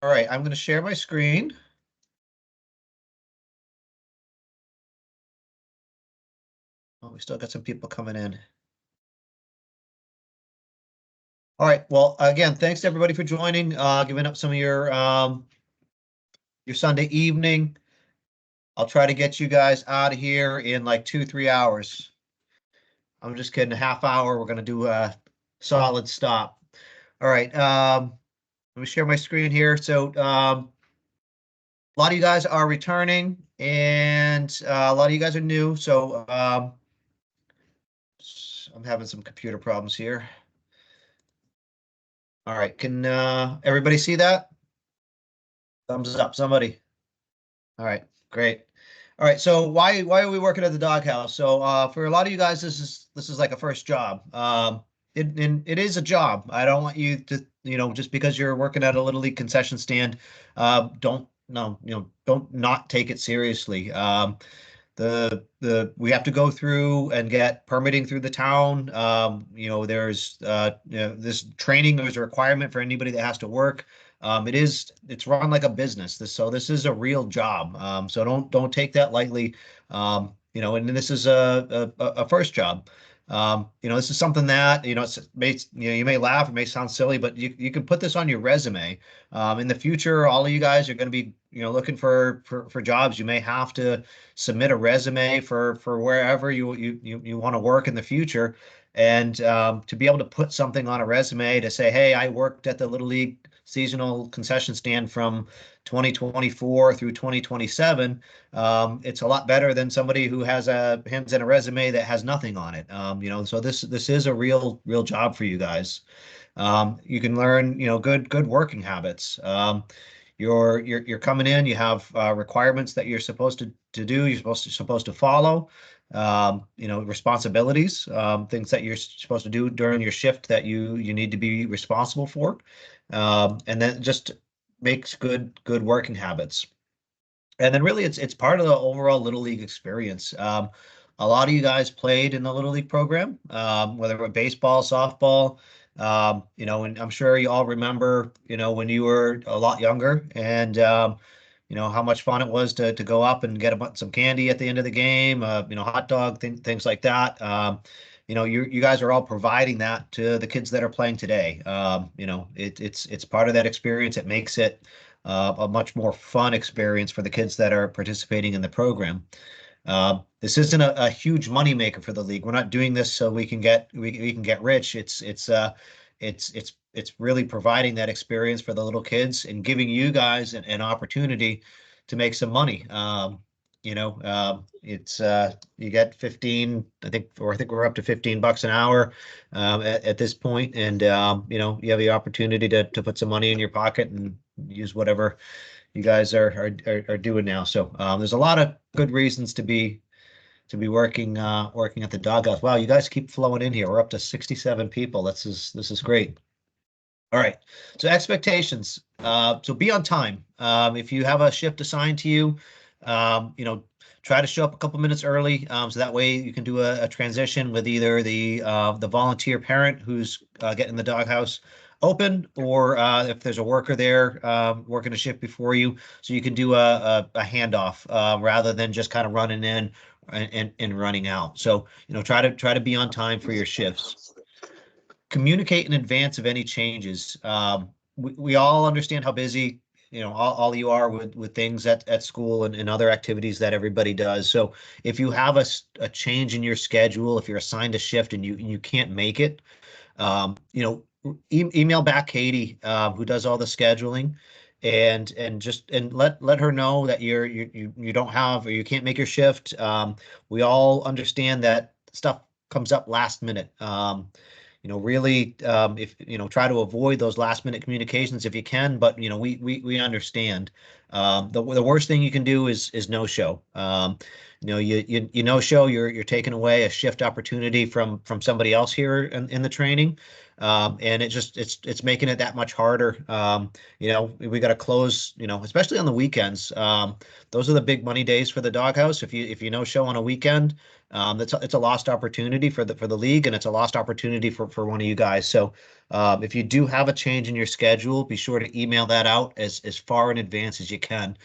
right, I'm going to share my screen. Oh, we still got some people coming in. All right. Well, again, thanks to everybody for joining, giving up some of your Sunday evening. I'll try to get you guys out of here in like 2, 3 hours. I'm just kidding. A half hour. We're going to do a solid stop. All right. Let me share my screen here. So, a lot of you guys are returning, and a lot of you guys are new. So, I'm having some computer problems here. All right. Can everybody see that? Thumbs up, somebody. All right, great. All right, so why are we working at the Doghouse? So for a lot of you guys, this is like a first job. It is a job. I don't want you to, just because you're working at a Little League concession stand, don't no, don't not take it seriously. We have to go through and get permitting through the town. There's this training. There's a requirement for anybody that has to work. It's run like a business. This is a real job. So don't take that lightly. And this is a first job. This is something that, you may laugh, it may sound silly, but you can put this on your resume. In the future, all of you guys are going to be, looking for jobs. You may have to submit a resume for wherever you want to work in the future. And to be able to put something on a resume to say, hey, I worked at the Little League seasonal concession stand from 2024 through 2027, it's a lot better than somebody who hands in a resume that has nothing on it. So this is a real job for you guys. You can learn, good working habits. You're coming in, you have requirements that you're supposed to do, you're supposed to follow, responsibilities, things that you're supposed to do during your shift that you need to be responsible for. And then just makes good working habits. And then really it's part of the overall Little League experience. A lot of you guys played in the Little League program, whether it was baseball, softball, and I'm sure you all remember, when you were a lot younger and, how much fun it was to go up and get some candy at the end of the game, hot dog, things like that. You guys are all providing that to the kids that are playing today. It's part of that experience. It makes it a much more fun experience for the kids that are participating in the program. This isn't a huge money maker for the league. We're not doing this so we can get rich. It's really providing that experience for the little kids and giving you guys an opportunity to make some money. It's you get 15, I think we're up to $15 an hour at this point, and you have the opportunity to put some money in your pocket and use whatever you guys are doing now. So there's a lot of good reasons to be working at the Doghouse. Wow, you guys keep flowing in here. We're up to 67 people. This is great. All right. So expectations. So be on time. If you have a shift assigned to you, try to show up a couple minutes early, so that way you can do a transition with either the volunteer parent who's getting the Doghouse open, or if there's a worker there working a shift before you, so you can do a handoff rather than just kind of running in and running out. So try to be on time for your shifts. Communicate in advance of any changes. We all understand how busy all of you are with things at school and other activities that everybody does. So if you have a change in your schedule, if you're assigned a shift and you can't make it, email back Katie, who does all the scheduling, and let her know that you don't have, or you can't make your shift. We all understand that stuff comes up last minute. Really, if try to avoid those last minute communications if you can, but we understand. The worst thing you can do is no show. You no show, you're taking away a shift opportunity from somebody else here in the training. And it's making it that much harder. We got to close, especially on the weekends. Those are the big money days for the Doghouse. If you no show on a weekend, it's a lost opportunity for the league, and it's a lost opportunity for one of you guys. So if you do have a change in your schedule, be sure to email that out as far in advance as you can.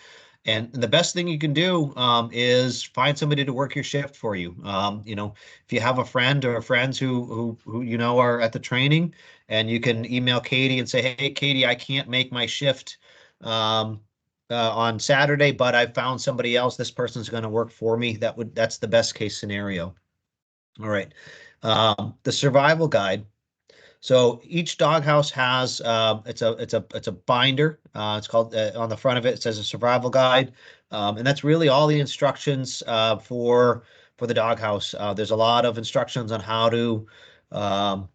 And the best thing you can do is find somebody to work your shift for you. If you have a friend or friends who are at the training, and you can email Katie and say, "Hey, Katie, I can't make my shift um, on Saturday, but I found somebody else. This person's going to work for me." That's the best case scenario. All right. The survival guide. So each doghouse has it's a binder. It's called on the front of it. It says a survival guide, and that's really all the instructions for the doghouse. There's a lot of instructions on how to um,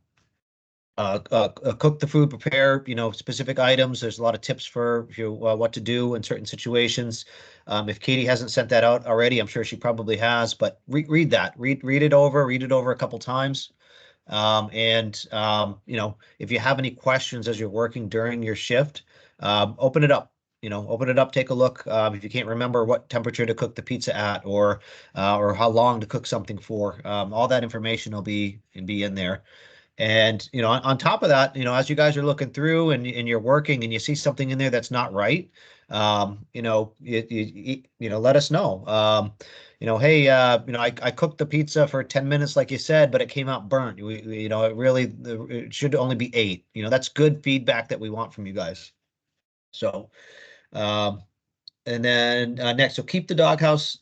cook the food, prepare specific items. There's a lot of tips for what to do in certain situations. If Katie hasn't sent that out already, I'm sure she probably has. But read that. Read it over a couple times. If you have any questions as you're working during your shift, open it up. Open it up, take a look. If you can't remember what temperature to cook the pizza at, or how long to cook something for, all that information will be in there. And on top of that, as you guys are looking through and you're working and you see something in there that's not right, let us know. Hey, I cooked the pizza for 10 minutes, like you said, but it came out burnt. It should only be 8. That's good feedback that we want from you guys. So, um, and then next, so keep the doghouse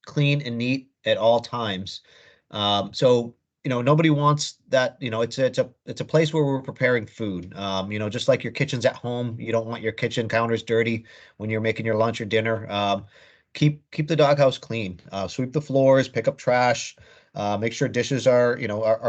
clean and neat at all times. Nobody wants that. It's a place where we're preparing food. Just like your kitchen's at home, you don't want your kitchen counters dirty when you're making your lunch or dinner. Keep the doghouse clean. Sweep the floors, pick up trash, make sure dishes are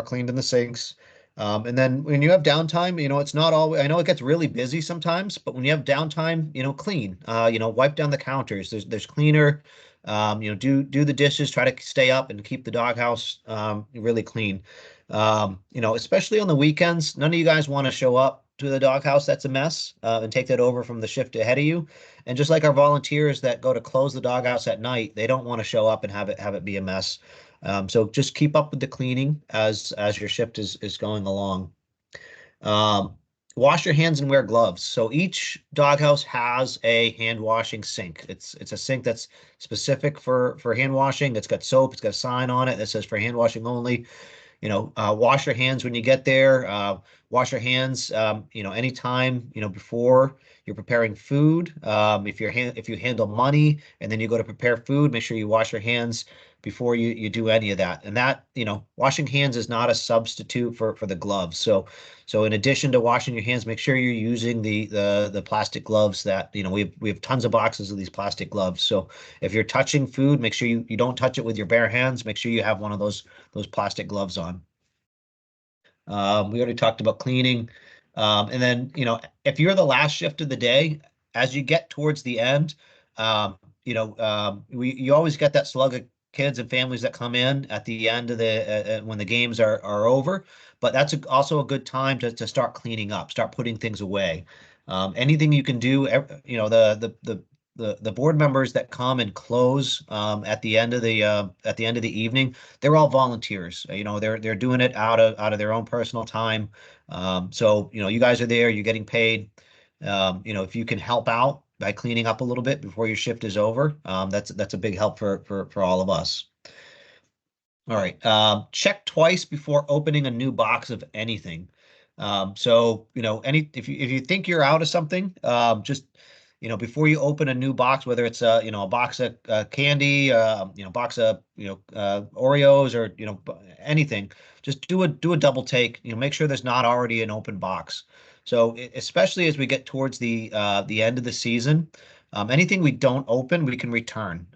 cleaned in the sinks. And then when you have downtime, it's not always, I know it gets really busy sometimes, but when you have downtime, clean, wipe down the counters. There's cleaner, do the dishes, try to stay up and keep the doghouse, really clean. Especially on the weekends, none of you guys want to show up to the doghouse that's a mess, and take that over from the shift ahead of you. And just like our volunteers that go to close the doghouse at night, they don't want to show up and have it be a mess. So just keep up with the cleaning as your shift is going along. Um, Wash your hands and wear gloves. So each doghouse has a hand washing sink. It's a sink that's specific for hand washing. It's got soap. It's got a sign on it that says for hand washing only. Wash your hands when you get there. Wash your hands, anytime, before you're preparing food. If you handle money and then you go to prepare food, make sure you wash your hands before you do any of that. And that, washing hands is not a substitute for the gloves. So in addition to washing your hands, make sure you're using the plastic gloves that, we have tons of boxes of these plastic gloves. So if you're touching food, make sure you don't touch it with your bare hands. Make sure you have one of those plastic gloves on. We already talked about cleaning. And then, if you're the last shift of the day, as you get towards the end, you always get that slug of kids and families that come in at the end of when the games are over. But that's also a good time to start cleaning up, start putting things away. Anything you can do, the board members that come and close at the end of the evening, they're all volunteers. They're doing it out of their own personal time. So you guys are there, you're getting paid. If you can help out by cleaning up a little bit before your shift is over, that's a big help for all of us. All right. Check twice before opening a new box of anything. So if you think you're out of something, just before you open a new box, whether it's a box of candy, box of Oreos, or anything, just do a double take. Make sure there's not already an open box. So especially as we get towards the end of the season, anything we don't open, we can return.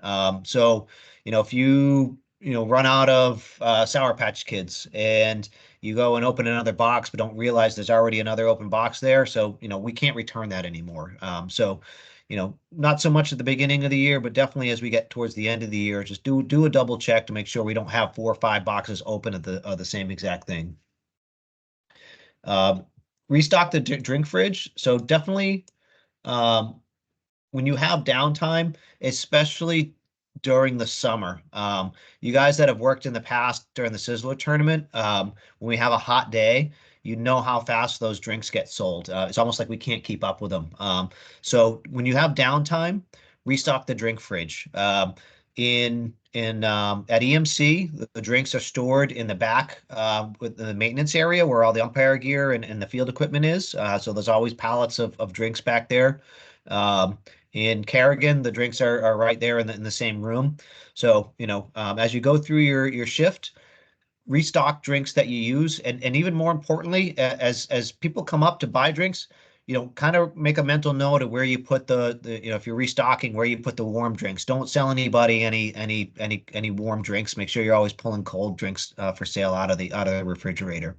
So if you run out of Sour Patch Kids and you go and open another box but don't realize there's already another open box there, so we can't return that anymore. Not so much at the beginning of the year, but definitely as we get towards the end of the year, just do a double check to make sure we don't have 4 or 5 boxes open of the same exact thing. Um, Restock the drink fridge. So definitely, um, when you have downtime, especially during the summer. You guys that have worked in the past during the Sizzler tournament, when we have a hot day, you know how fast those drinks get sold. It's almost like we can't keep up with them. So when you have downtime, restock the drink fridge. In at EMC, the drinks are stored in the back with the maintenance area where all the umpire gear and the field equipment is. So there's always pallets of drinks back there. Um, in Carrigan, the drinks are right there in the same room. So, as you go through your shift, restock drinks that you use, and even more importantly, as people come up to buy drinks, kind of make a mental note of where you put the if you're restocking, where you put the warm drinks. Don't sell anybody any warm drinks. Make sure you're always pulling cold drinks for sale out of the refrigerator.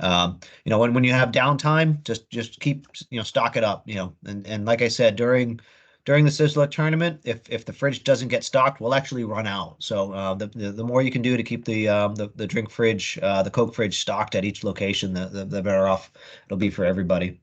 When you have downtime, just keep, stock it up, and like I said, during the Sizzler tournament, if the fridge doesn't get stocked, we'll actually run out. So the more you can do to keep the drink fridge, the Coke fridge stocked at each location, the better off it'll be for everybody.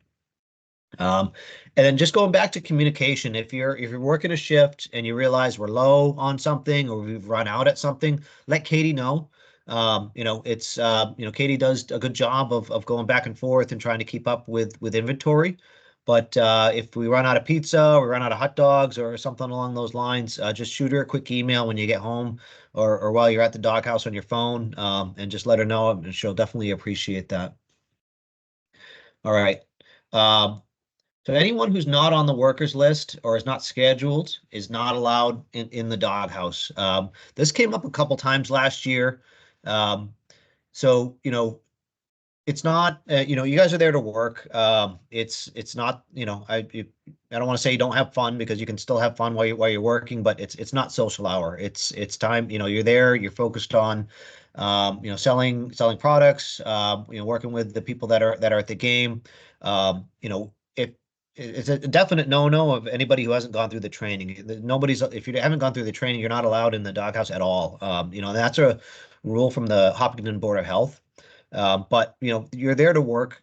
Um, and then just going back to communication, if you're working a shift and you realize we're low on something or we've run out at something, let Katie know. Katie does a good job of going back and forth and trying to keep up with inventory. But if we run out of pizza or we run out of hot dogs or something along those lines, just shoot her a quick email when you get home or while you're at the doghouse on your phone, and just let her know, and she'll definitely appreciate that. All right. Um, so anyone who's not on the workers list or is not scheduled is not allowed in the doghouse. This came up a couple times last year. Um, so, it's not, you guys are there to work. It's not, I don't want to say you don't have fun, because you can still have fun while you're working, but it's not social hour. It's time, you're there, you're focused on, selling products, working with the people that are at the game. If it's a definite no-no of anybody who hasn't gone through the training. If you haven't gone through the training, you're not allowed in the doghouse at all. And that's a rule from the Hopkinton Board of Health. But you're there to work.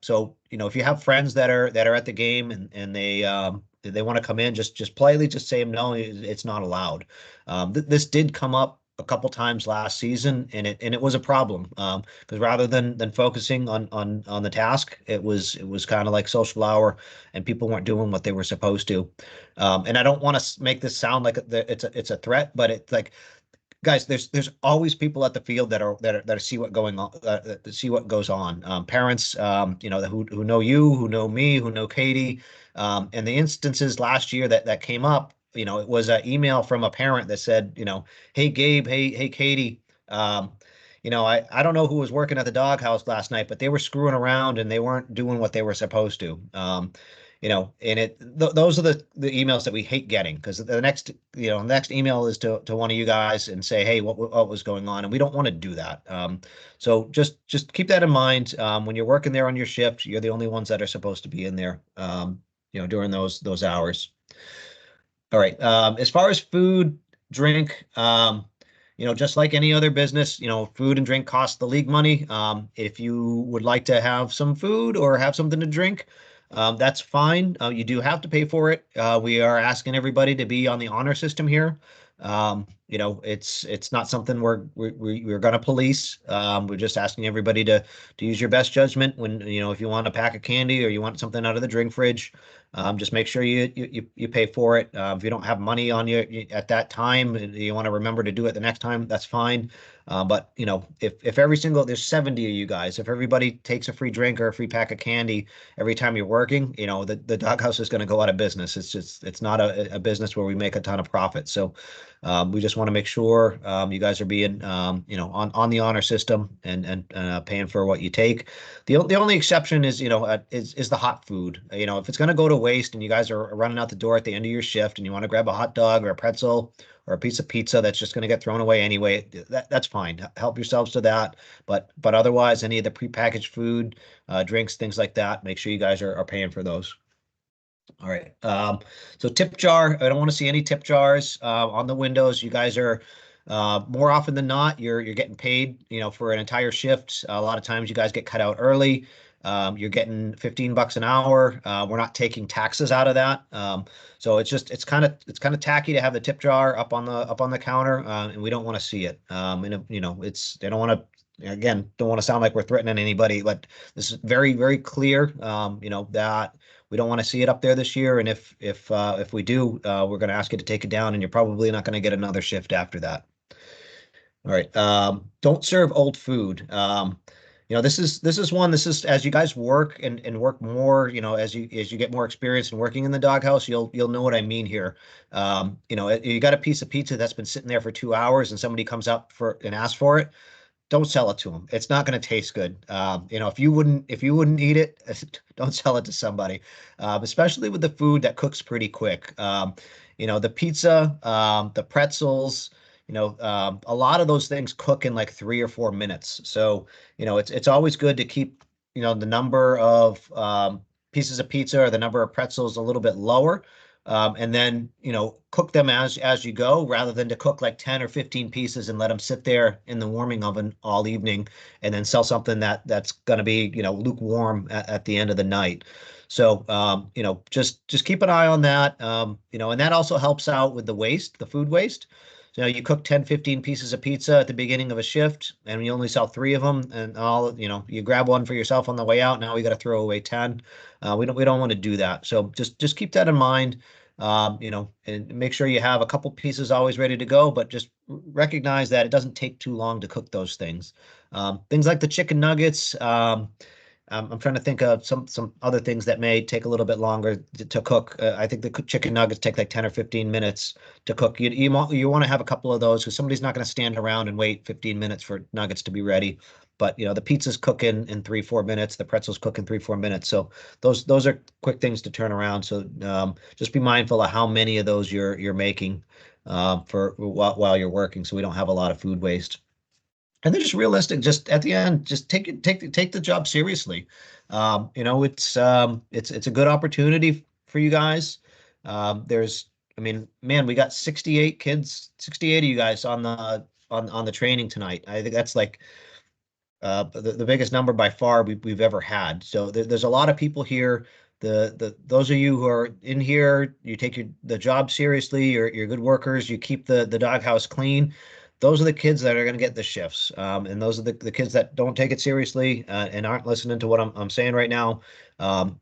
So if you have friends that are at the game and they want to come in, just politely just say them no, it's not allowed. This did come up a couple times last season, and it was a problem, because rather than focusing on the task, it was kind of like social hour, and people weren't doing what they were supposed to. And I don't want to make this sound like it's a threat, but it's like, guys, there's always people at the field that see what going on, that see what goes on. Parents, who know you, who know me, who know Katie, and the instances last year that came up. It was an email from a parent that said, hey Gabe, hey Katie, I don't know who was working at the doghouse last night, but they were screwing around and they weren't doing what they were supposed to. And those are the emails that we hate getting, because the next email is to one of you guys and say, hey, what was going on, and we don't want to do that. So just keep that in mind. When you're working there on your shift, you're the only ones that are supposed to be in there, during those hours. All right. As far as food, drink, just like any other business, food and drink cost the league money. If you would like to have some food or have something to drink, that's fine. You do have to pay for it. We are asking everybody to be on the honor system here. It's not something we're going to police. We're just asking everybody to use your best judgment when, if you want a pack of candy or you want something out of the drink fridge. Just make sure you pay for it. If you don't have money on you at that time, and you want to remember to do it the next time, that's fine. But if there's 70 of you guys, if everybody takes a free drink or a free pack of candy every time you're working, the doghouse is going to go out of business. It's not a business where we make a ton of profit. So we just want to make sure you guys are being on the honor system and paying for what you take. The only exception is the hot food. If it's going to go to waste and you guys are running out the door at the end of your shift and you want to grab a hot dog or a pretzel or a piece of pizza that's just going to get thrown away anyway, that's fine. Help yourselves to that. But otherwise, any of the prepackaged food, drinks, things like that, make sure you guys are paying for those. All right. So tip jar, I don't want to see any tip jars on the windows. You guys are more often than not, you're getting paid, for an entire shift. A lot of times you guys get cut out early. You're getting 15 bucks an hour. We're not taking taxes out of that. So it's kind of tacky to have the tip jar up on the counter, and we don't want to see it. And you know, it's they don't want to. Again, don't want to sound like we're threatening anybody, but this is very, very clear. You know that we don't want to see it up there this year, and if we do, we're going to ask you to take it down, and you're probably not going to get another shift after that. All right. Don't serve old food. You know, this is as you guys work and work more, you know, as you get more experience in working in the doghouse, you'll know what I mean here. You know, you got a piece of pizza that's been sitting there for 2 hours and somebody comes up for and asks for it, don't sell it to them. It's not going to taste good. You know, if you wouldn't eat it, don't sell it to somebody. Especially with the food that cooks pretty quick. You know, the pizza, the pretzels. You know, a lot of those things cook in like 3 or 4 minutes. So, you know, it's always good to keep, you know, the number of pieces of pizza or the number of pretzels a little bit lower. And then, you know, cook them as you go rather than to cook like 10 or 15 pieces and let them sit there in the warming oven all evening and then sell something that's going to be, you know, lukewarm at the end of the night. So, you know, just keep an eye on that. You know, and that also helps out with the waste, the food waste. So you cook 10, 15 pieces of pizza at the beginning of a shift and you only sell three of them and all, you know, you grab one for yourself on the way out. Now we got to throw away 10. We don't want to do that. So just keep that in mind. You know, and make sure you have a couple pieces always ready to go, but just recognize that it doesn't take too long to cook those things. Things like the chicken nuggets. I'm trying to think of some other things that may take a little bit longer to cook. I think the chicken nuggets take like 10 or 15 minutes to cook. You want to have a couple of those because somebody's not going to stand around and wait 15 minutes for nuggets to be ready. But you know the pizzas cook in 3 4 minutes, the pretzels cook in 3 4 minutes. So those are quick things to turn around. So just be mindful of how many of those you're making for while you're working, so we don't have a lot of food waste. And they're just realistic. Just at the end, just take the job seriously. You know, it's a good opportunity for you guys. I mean, man, we got 68 kids, 68 of you guys on the training tonight. I think that's like the biggest number by far we've ever had. So there's a lot of people here. The those of you who are in here, you take the job seriously. You're good workers. You keep the doghouse clean. Those are the kids that are going to get the shifts, and those are the kids that don't take it seriously and aren't listening to what I'm saying right now.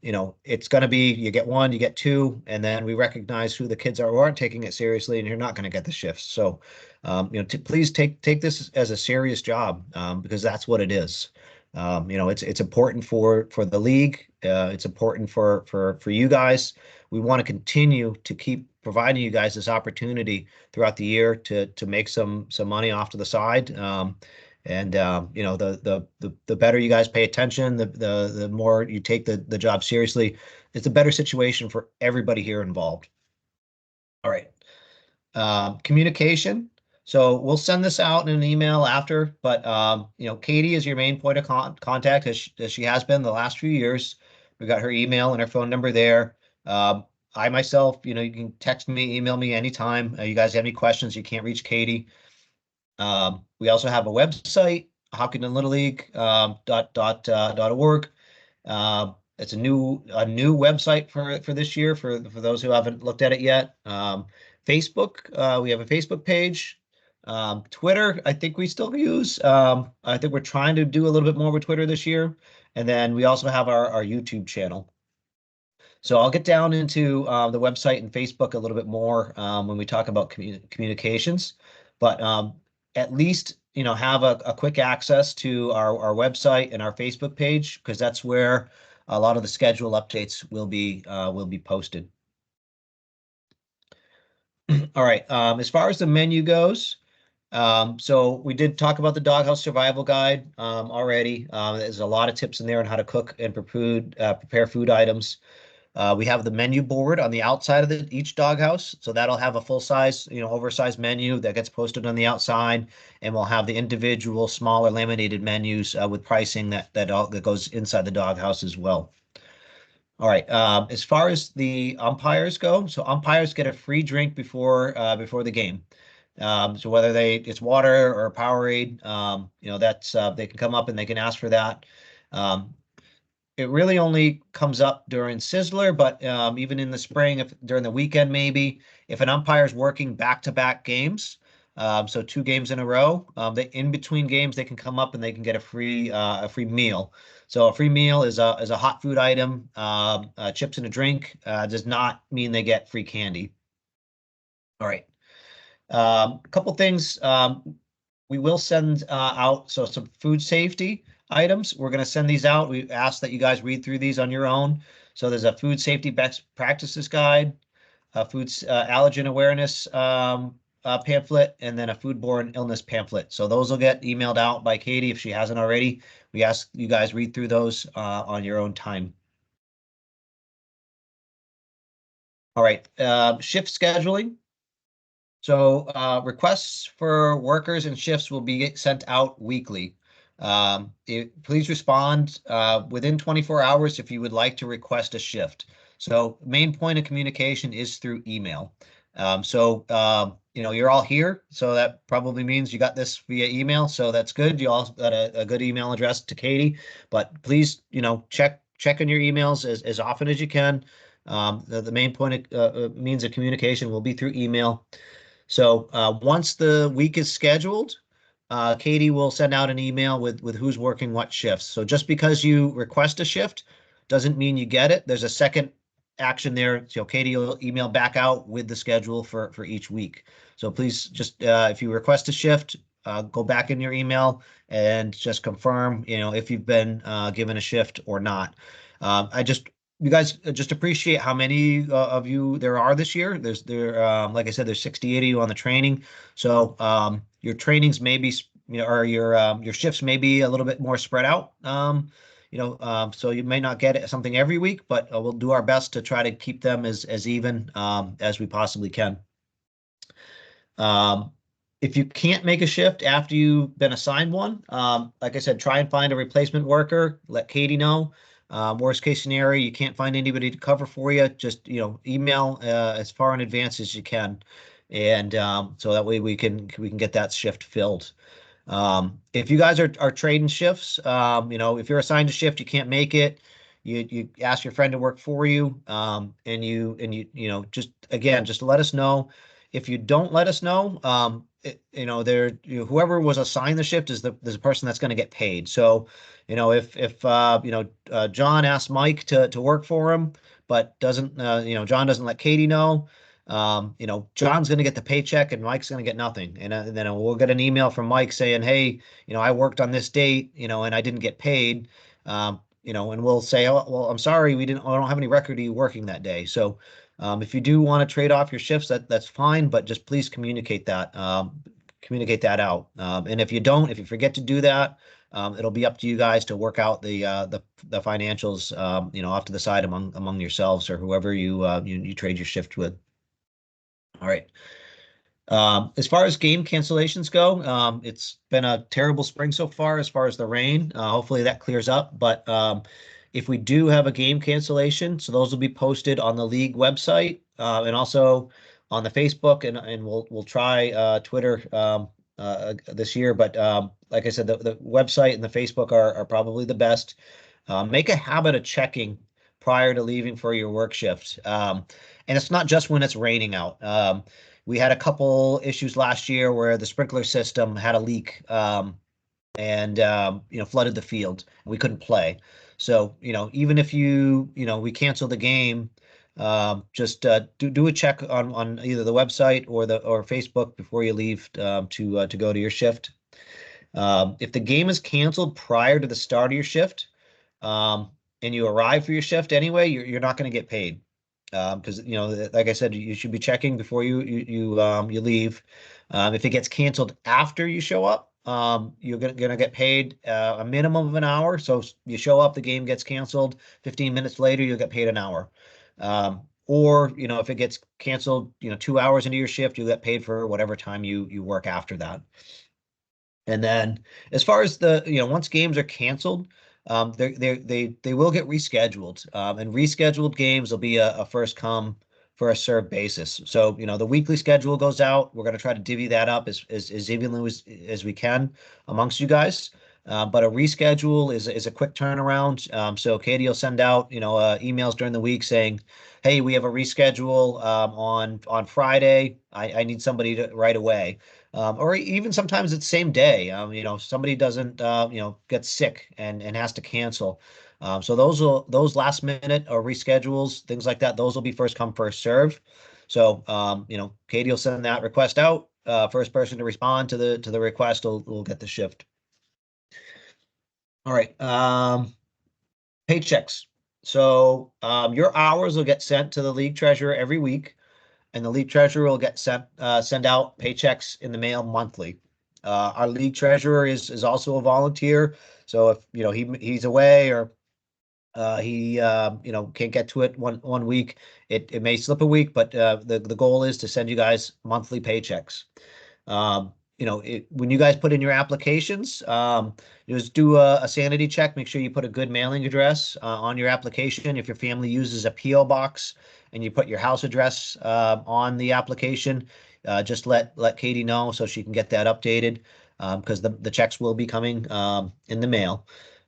You know, it's going to be you get one, you get two, and then we recognize who the kids are who aren't taking it seriously, and you're not going to get the shifts. So you know, please take this as a serious job because that's what it is. You know, it's important for the league. It's important for you guys. We want to continue to keep providing you guys this opportunity throughout the year to make some money off to the side. And you know, the better you guys pay attention, the more you take the job seriously, it's a better situation for everybody here involved. All right. Communication. So we'll send this out in an email after, but you know, Katie is your main point of contact as she has been the last few years. We've got her email and her phone number there. I myself, you know, you can text me, email me anytime. You guys have any questions, you can't reach Katie. We also have a website, Hopkinton Little League .org. It's a new website for this year for those who haven't looked at it yet. Facebook, we have a Facebook page. Twitter, I think we still use. I think we're trying to do a little bit more with Twitter this year. And then we also have our YouTube channel. So I'll get down into the website and Facebook a little bit more when we talk about communications. But at least, you know, have a quick access to our website and our Facebook page because that's where a lot of the schedule updates will be posted. All right. As far as the menu goes, so we did talk about the Doghouse Survival Guide already. There's a lot of tips in there on how to cook and prepare food items. We have the menu board on the outside of each doghouse, so that'll have a full size, you know, oversized menu that gets posted on the outside, and we'll have the individual smaller laminated menus with pricing that goes inside the doghouse as well. All right. As far as the umpires go, so umpires get a free drink before the game. So whether it's water or a Powerade, you know, that's they can come up and they can ask for that. Um, it really only comes up during Sizzler, but even in the spring, if during the weekend, maybe if an umpire's working back-to-back games, so two games in a row, they in between games they can come up and they can get a free meal. So a free meal is a hot food item, chips and a drink. Does not mean they get free candy. All right. A couple things. We will send out some food safety items. We're going to send these out. We ask that you guys read through these on your own. So there's a food safety best practices guide, a food allergen awareness pamphlet, and then a foodborne illness pamphlet. So those will get emailed out by Katie if she hasn't already. We ask you guys read through those on your own time. All right, shift scheduling. So requests for workers and shifts will be sent out weekly. Please respond within 24 hours if you would like to request a shift. So main point of communication is through email. You're all here, so that probably means you got this via email. So that's good. You all got a good email address to Katie, but please, check in your emails as often as you can. The main point of means of communication will be through email. So once the week is scheduled, Katie will send out an email with who's working what shifts. So just because you request a shift doesn't mean you get it. There's a second action there. So Katie will email back out with the schedule for each week. So please just if you request a shift, go back in your email and just confirm, if you've been given a shift or not. I just You guys just appreciate how many of you there are this year. Like I said, there's 68 of you on the training. So your trainings may be, or your shifts may be a little bit more spread out. So you may not get something every week, but we'll do our best to try to keep them as even as we possibly can. Um, if you can't make a shift after you've been assigned one, like I said, try and find a replacement worker. Let Katie know. Worst case scenario, you can't find anybody to cover for you. Just email as far in advance as you can, and so that way we can get that shift filled. If you guys are trading shifts, if you're assigned a shift, you can't make it, you ask your friend to work for you, and just again, just let us know. If you don't let us know, whoever was assigned the shift is the person that's going to get paid. So, if John asked Mike to work for him, but doesn't, John doesn't let Katie know. John's going to get the paycheck and Mike's going to get nothing. And then we'll get an email from Mike saying, hey, I worked on this date, and I didn't get paid. And we'll say, oh, well, I'm sorry, I don't have any record of you working that day. So if you do want to trade off your shifts, that's fine, but just please communicate that out. And if you forget to do that, it'll be up to you guys to work out the financials, off to the side among yourselves or whoever you trade your shift with. All right. As far as game cancellations go, it's been a terrible spring so far as far as the rain. Hopefully that clears up. But if we do have a game cancellation, so those will be posted on the league website and also on the Facebook, and we'll try Twitter this year. But like I said, the website and the Facebook are probably the best. Make a habit of checking prior to leaving for your work shift. And it's not just when it's raining out. We had a couple issues last year where the sprinkler system had a leak and flooded the field and we couldn't play. So even if we canceled the game, just do a check on either the website or Facebook before you leave to go to your shift. If the game is canceled prior to the start of your shift, and you arrive for your shift anyway, you're not going to get paid. Because like I said, you should be checking before you leave. If it gets canceled after you show up, you're gonna get paid a minimum of an hour. So you show up, the game gets canceled. 15 minutes later, you'll get paid an hour. Or if it gets canceled, 2 hours into your shift, you get paid for whatever time you work after that. And then as far as once games are canceled, they will get rescheduled, and rescheduled games will be a first come first served basis. So the weekly schedule goes out. We're going to try to divvy that up as evenly as we can amongst you guys. But a reschedule is a quick turnaround. So Katie will send out, emails during the week saying, "Hey, we have a reschedule on Friday. I need somebody to right away." Or even sometimes it's same day. Somebody doesn't, get sick and has to cancel. So those last minute or reschedules, things like that, those will be first come, first serve. So, Katie will send that request out. First person to respond to the request will get the shift. All right. Paychecks. So your hours will get sent to the league treasurer every week, and the league treasurer will send out paychecks in the mail monthly. Our league treasurer is also a volunteer, so if he's away or he can't get to it one week, it may slip a week, but the goal is to send you guys monthly paychecks. When you guys put in your applications, just do a sanity check. Make sure you put a good mailing address on your application. If your family uses a PO box and you put your house address on the application, just let Katie know so she can get that updated because the checks will be coming in the mail.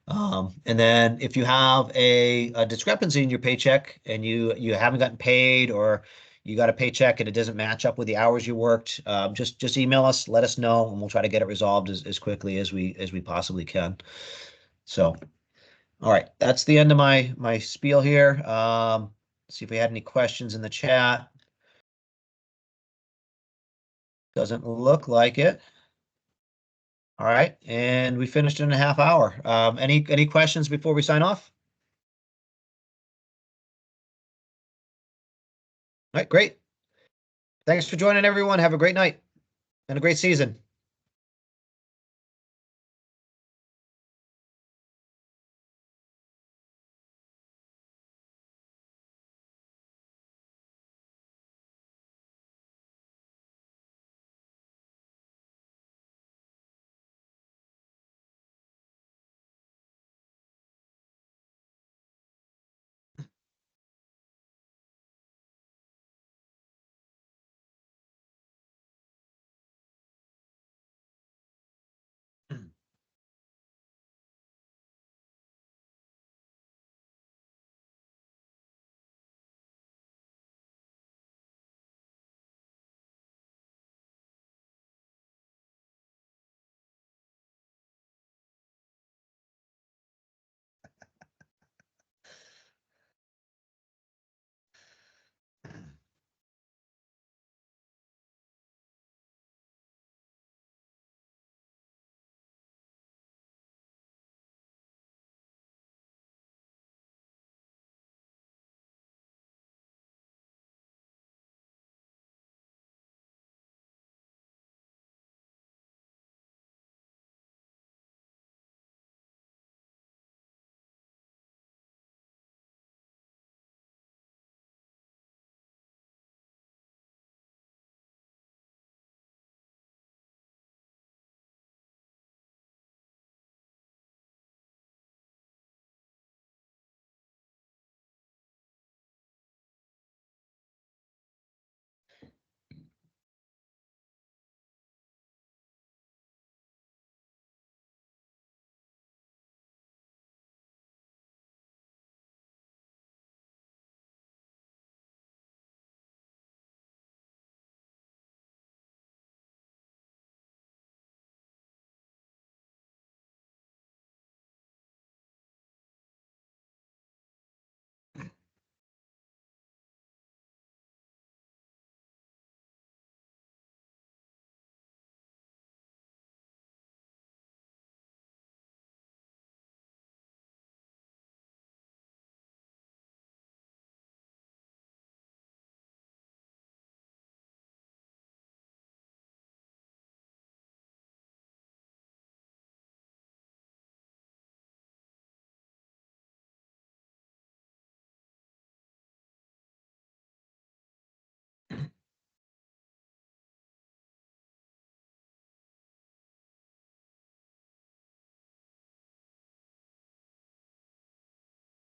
And then if you have a discrepancy in your paycheck and you haven't gotten paid or you got a paycheck and it doesn't match up with the hours you worked, just email us, let us know, and we'll try to get it resolved as quickly as we possibly can. So, all right, that's the end of my spiel here. See if we had any questions in the chat. Doesn't look like it. All right, and we finished in a half hour. Any questions before we sign off? All right, great. Thanks for joining, everyone. Have a great night and a great season.